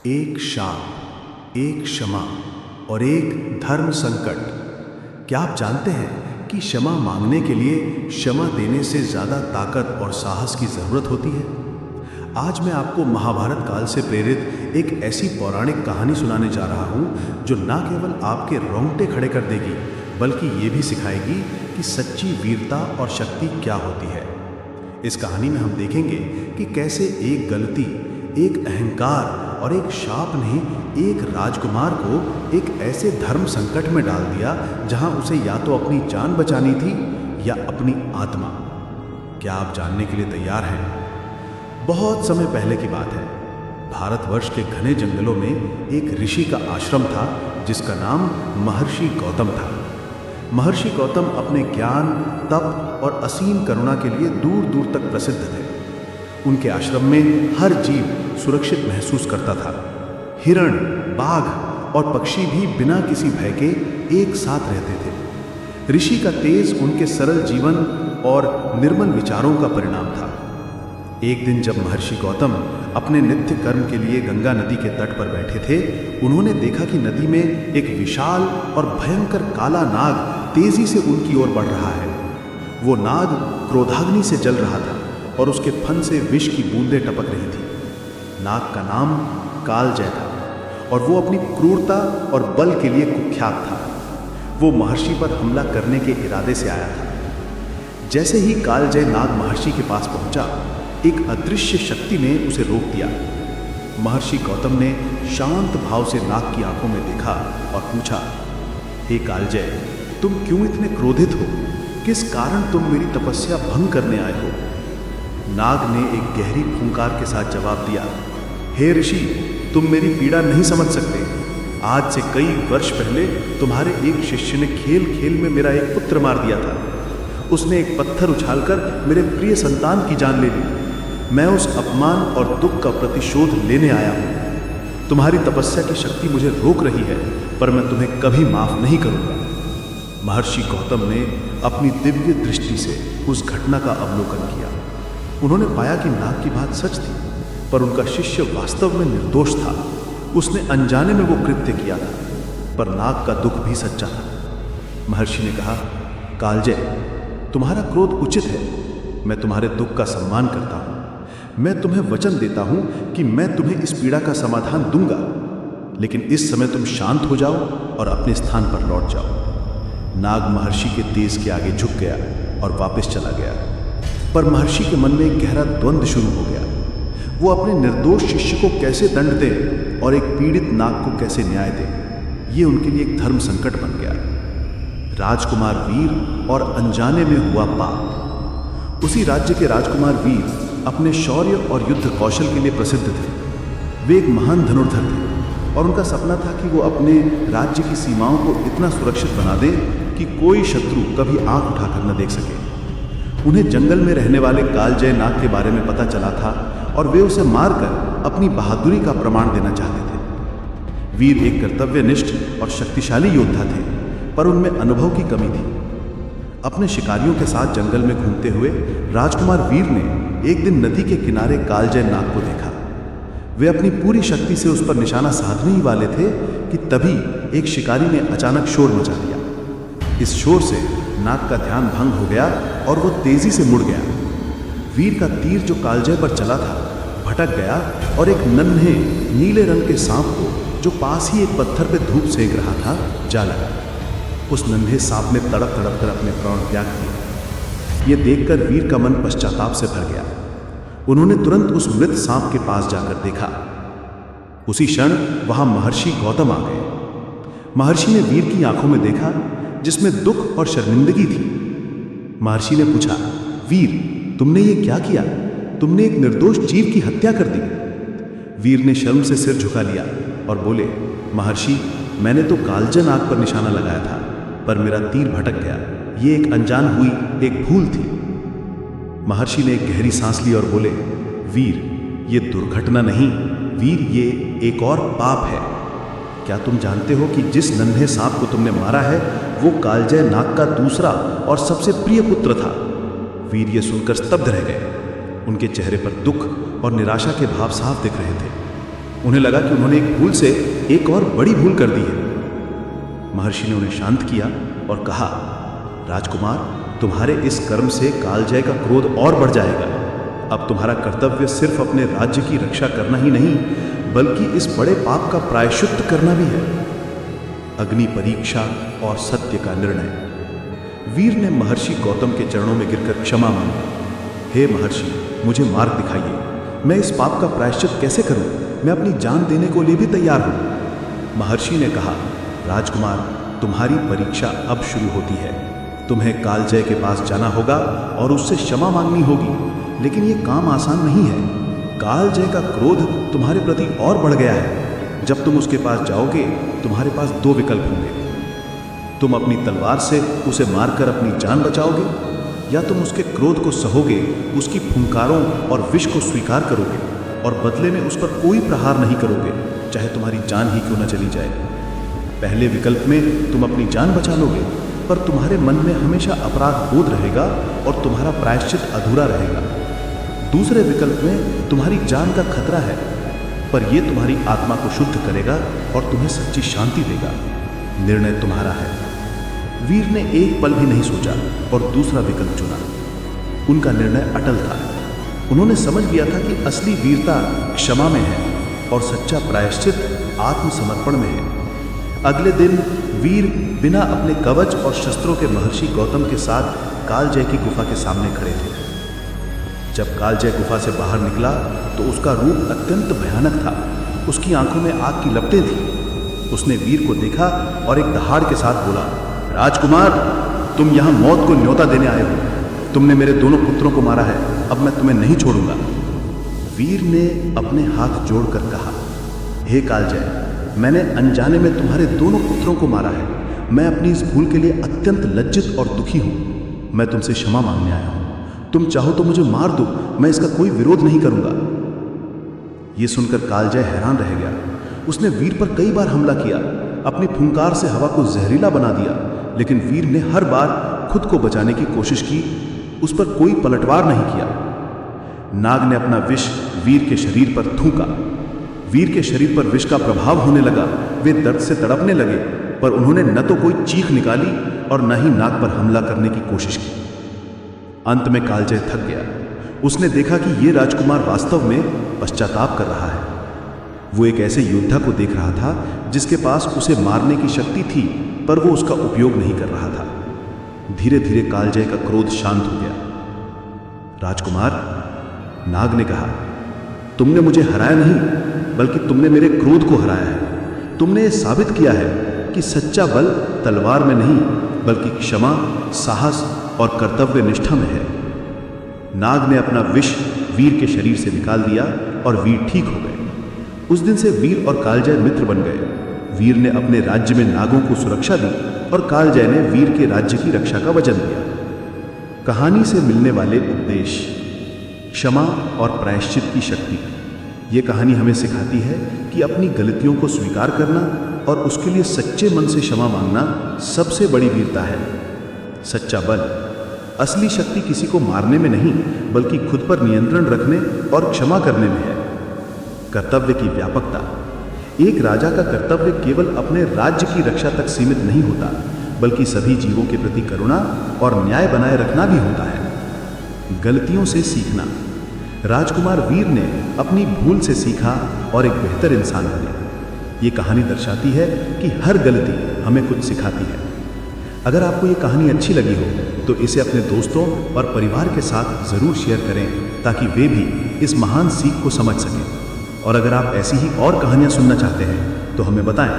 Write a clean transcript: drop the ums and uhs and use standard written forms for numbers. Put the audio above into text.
एक शाप, एक क्षमा और एक धर्म संकट। क्या आप जानते हैं कि क्षमा मांगने के लिए क्षमा देने से ज़्यादा ताकत और साहस की ज़रूरत होती है? आज मैं आपको महाभारत काल से प्रेरित एक ऐसी पौराणिक कहानी सुनाने जा रहा हूँ जो न केवल आपके रोंगटे खड़े कर देगी बल्कि ये भी सिखाएगी कि सच्ची वीरता और शक्ति क्या होती है। इस कहानी में हम देखेंगे कि कैसे एक गलती, एक अहंकार और एक शाप ने एक राजकुमार को एक ऐसे धर्म संकट में डाल दिया जहां उसे या तो अपनी जान बचानी थी या अपनी आत्मा। क्या आप जानने के लिए तैयार हैं? बहुत समय पहले की बात है। भारतवर्ष के घने जंगलों में एक ऋषि का आश्रम था जिसका नाम महर्षि गौतम था। महर्षि गौतम अपने ज्ञान, तप और असीम करुणा के लिए दूर दूर तक प्रसिद्ध थे। उनके आश्रम में हर जीव सुरक्षित महसूस करता था। हिरण, बाघ और पक्षी भी बिना किसी भय के एक साथ रहते थे। ऋषि का तेज उनके सरल जीवन और निर्मल विचारों का परिणाम था। एक दिन जब महर्षि गौतम अपने नित्य कर्म के लिए गंगा नदी के तट पर बैठे थे, उन्होंने देखा कि नदी में एक विशाल और भयंकर काला नाग तेजी से उनकी ओर बढ़ रहा है। वो नाग क्रोधाग्नि से जल रहा था और उसके फन से विष की बूंदें टपक रही थी। नाग का नाम कालजय था और वो अपनी क्रूरता और बल के लिए कुख्यात था। वो महर्षि पर हमला करने के इरादे से आया था। जैसे ही कालजय नाग महर्षि के पास पहुंचा, एक अदृश्य शक्ति ने उसे रोक दिया। महर्षि गौतम ने शांत भाव से नाग की आंखों में देखा और पूछा, हे कालजय, तुम क्यों इतने क्रोधित हो? किस कारण तुम मेरी तपस्या भंग करने आए हो? नाग ने एक गहरी फूंकार के साथ जवाब दिया, हे ऋषि, तुम मेरी पीड़ा नहीं समझ सकते। आज से कई वर्ष पहले तुम्हारे एक शिष्य ने खेल खेल में मेरा एक पुत्र मार दिया था। उसने एक पत्थर उछालकर मेरे प्रिय संतान की जान ले ली। मैं उस अपमान और दुख का प्रतिशोध लेने आया हूँ। तुम्हारी तपस्या की शक्ति मुझे रोक रही है, पर मैं तुम्हें कभी माफ नहीं करूँगा। महर्षि गौतम ने अपनी दिव्य दृष्टि से उस घटना का अवलोकन किया। उन्होंने पाया कि नाग की बात सच थी, पर उनका शिष्य वास्तव में निर्दोष था। उसने अनजाने में वो कृत्य किया था, पर नाग का दुख भी सच्चा था। महर्षि ने कहा, कालजय, तुम्हारा क्रोध उचित है। मैं तुम्हारे दुख का सम्मान करता हूँ। मैं तुम्हें वचन देता हूँ कि मैं तुम्हें इस पीड़ा का समाधान दूंगा, लेकिन इस समय तुम शांत हो जाओ और अपने स्थान पर लौट जाओ। नाग महर्षि के तेज के आगे झुक गया और वापस चला गया, पर महर्षि के मन में एक गहरा द्वंद्व शुरू हो गया। वो अपने निर्दोष शिष्य को कैसे दंड दे और एक पीड़ित नाग को कैसे न्याय दे, ये उनके लिए एक धर्म संकट बन गया। राजकुमार वीर और अनजाने में हुआ पाप। उसी राज्य के राजकुमार वीर अपने शौर्य और युद्ध कौशल के लिए प्रसिद्ध थे। वे एक महान धनुर्धर थे और उनका सपना था कि वो अपने राज्य की सीमाओं को इतना सुरक्षित बना दें कि कोई शत्रु कभी आंख उठाकर न देख सके। उन्हें जंगल में रहने वाले कालजय नाग के बारे में पता चला था और वे उसे मारकर अपनी बहादुरी का प्रमाण देना चाहते थे। वीर एक कर्तव्यनिष्ठ और शक्तिशाली योद्धा थे, पर उनमें अनुभव की कमी थी। अपने शिकारियों के साथ जंगल में घूमते हुए राजकुमार वीर ने एक दिन नदी के किनारे कालजय नाग को देखा। वे अपनी पूरी शक्ति से उस पर निशाना साधने ही वाले थे कि तभी एक शिकारी ने अचानक शोर मचा दिया। इस शोर से नाग का ध्यान भंग हो गया और वो तेजी से मुड़ गया। वीर का तीर जो कालजय पर चला था भटक गया और एक नन्हे नीले रंग के सांप को, जो पास ही एक पत्थर पे धूप सेक रहा था, जा लगा। उस नन्हे सांप ने तड़प तड़प कर अपने प्राण त्याग दिए। ये देखकर वीर का मन पश्चाताप से भर गया। उन्होंने तुरंत उस मृत सांप के पास जाकर देखा। उसी क्षण वहां महर्षि गौतम आ गए। महर्षि ने वीर की आंखों में देखा जिसमें दुख और शर्मिंदगी थी। महर्षि ने पूछा, वीर, तुमने ये क्या किया? तुमने एक निर्दोष जीव की हत्या कर दी। वीर ने शर्म से सिर झुका लिया और बोले, महर्षि, मैंने तो कालजय नाग पर निशाना लगाया था, पर मेरा तीर भटक गया। ये एक अनजान हुई एक भूल थी। महर्षि ने एक गहरी सांस ली और बोले, वीर, ये दुर्घटना नहीं, वीर, ये एक और पाप है। क्या तुम जानते हो कि जिस नन्हे सांप को तुमने मारा है वो कालजय नाग का दूसरा और सबसे प्रिय पुत्र था? वीर ये सुनकर स्तब्ध रह गए। उनके चेहरे पर दुख और निराशा के भाव साफ दिख रहे थे। उन्हें लगा कि उन्होंने एक भूल से एक और बड़ी भूल कर दी है। महर्षि ने उन्हें शांत किया और कहा, राजकुमार, तुम्हारे इस कर्म से कालजय का क्रोध और बढ़ जाएगा। अब तुम्हारा कर्तव्य सिर्फ अपने राज्य की रक्षा करना ही नहीं, बल्कि इस बड़े पाप का प्रायश्चित्त करना भी है। अग्नि परीक्षा और सत्य का निर्णय। वीर ने महर्षि गौतम के चरणों में गिरकर क्षमा मांगी। हे महर्षि, मुझे मार्ग दिखाइए। मैं इस पाप का प्रायश्चित कैसे करूं? मैं अपनी जान देने को लिए भी तैयार हूं। महर्षि ने कहा, राजकुमार, तुम्हारी परीक्षा अब शुरू होती है। तुम्हें कालजय के पास जाना होगा और उससे क्षमा मांगनी होगी, लेकिन यह काम आसान नहीं है। कालजय का क्रोध तुम्हारे प्रति और बढ़ गया है। जब तुम उसके पास जाओगे, तुम्हारे पास दो विकल्प होंगे। तुम अपनी तलवार से उसे मारकर अपनी जान बचाओगे, या तुम उसके क्रोध को सहोगे, उसकी फुंकारों और विष को स्वीकार करोगे और बदले में उस पर कोई प्रहार नहीं करोगे, चाहे तुम्हारी जान ही क्यों न चली जाए। पहले विकल्प में तुम अपनी जान बचा लोगे, पर तुम्हारे मन में हमेशा अपराध बोध रहेगा और तुम्हारा प्रायश्चित अधूरा रहेगा। दूसरे विकल्प में तुम्हारी जान का खतरा है, पर यह तुम्हारी आत्मा को शुद्ध करेगा और तुम्हें सच्ची शांति देगा। निर्णय तुम्हारा है। वीर ने एक पल भी नहीं सोचा और दूसरा विकल्प चुना। उनका निर्णय अटल था। उन्होंने समझ लिया था कि असली वीरता क्षमा में है और सच्चा प्रायश्चित आत्मसमर्पण में है। अगले दिन वीर बिना अपने कवच और शस्त्रों के महर्षि गौतम के साथ कालजय की गुफा के सामने खड़े थे। जब कालजय गुफा से बाहर निकला तो उसका रूप अत्यंत भयानक था। उसकी आंखों में आग की लपटें थीं। उसने वीर को देखा और एक दहाड़ के साथ बोला, राजकुमार, तुम यहां मौत को न्योता देने आए हो। तुमने मेरे दोनों पुत्रों को मारा है, अब मैं तुम्हें नहीं छोड़ूंगा। वीर ने अपने हाथ जोड़कर कहा, हे कालजय, मैंने अनजाने में तुम्हारे दोनों पुत्रों को मारा है। मैं अपनी इस भूल के लिए अत्यंत लज्जित और दुखी हूं। मैं तुमसे क्षमा मांगने आया हूं। तुम चाहो तो मुझे मार दो, मैं इसका कोई विरोध नहीं करूंगा। यह सुनकर कालजय हैरान रह गया। उसने वीर पर कई बार हमला किया, अपनी फुंकार से हवा को जहरीला बना दिया, लेकिन वीर ने हर बार खुद को बचाने की कोशिश की। उस पर कोई पलटवार नहीं किया। नाग ने अपना विष वीर के शरीर पर थूका। वीर के शरीर पर विष का प्रभाव होने लगा। वे दर्द से तड़पने लगे, पर उन्होंने न तो कोई चीख निकाली और न ही नाग पर हमला करने की कोशिश की। अंत में कालजय थक गया। उसने देखा कि यह राजकुमार वास्तव में पश्चाताप कर रहा है। वो एक ऐसे योद्धा को देख रहा था जिसके पास उसे मारने की शक्ति थी, पर वो उसका उपयोग नहीं कर रहा था। धीरे धीरे कालजय का क्रोध शांत हो गया। राजकुमार, नाग ने कहा, तुमने मुझे हराया नहीं, बल्कि तुमने मेरे क्रोध को हराया है। तुमने ये साबित किया है कि सच्चा बल तलवार में नहीं, बल्कि क्षमा, साहस और कर्तव्य निष्ठा में है। नाग ने अपना विष वीर के शरीर से निकाल दिया और वीर ठीक हो गए। उस दिन से वीर और कालजय मित्र बन गए। वीर ने अपने राज्य में नागों को सुरक्षा दी और कालजय ने वीर के राज्य की रक्षा का वचन दिया। कहानी से मिलने वाले उपदेश। क्षमा और प्रायश्चित की शक्ति। ये कहानी हमें सिखाती है कि अपनी गलतियों को स्वीकार करना और उसके लिए सच्चे मन से क्षमा मांगना सबसे बड़ी वीरता है। सच्चा बल। असली शक्ति किसी को मारने में नहीं, बल्कि खुद पर नियंत्रण रखने और क्षमा करने में है। कर्तव्य की व्यापकता। एक राजा का कर्तव्य केवल अपने राज्य की रक्षा तक सीमित नहीं होता, बल्कि सभी जीवों के प्रति करुणा और न्याय बनाए रखना भी होता है। गलतियों से सीखना। राजकुमार वीर ने अपनी भूल से सीखा और एक बेहतर इंसान बने। ये कहानी दर्शाती है कि हर गलती हमें कुछ सिखाती है। अगर आपको ये कहानी अच्छी लगी हो तो इसे अपने दोस्तों और परिवार के साथ ज़रूर शेयर करें, ताकि वे भी इस महान सीख को समझ सकें। और अगर आप ऐसी ही और कहानियाँ सुनना चाहते हैं तो हमें बताएं।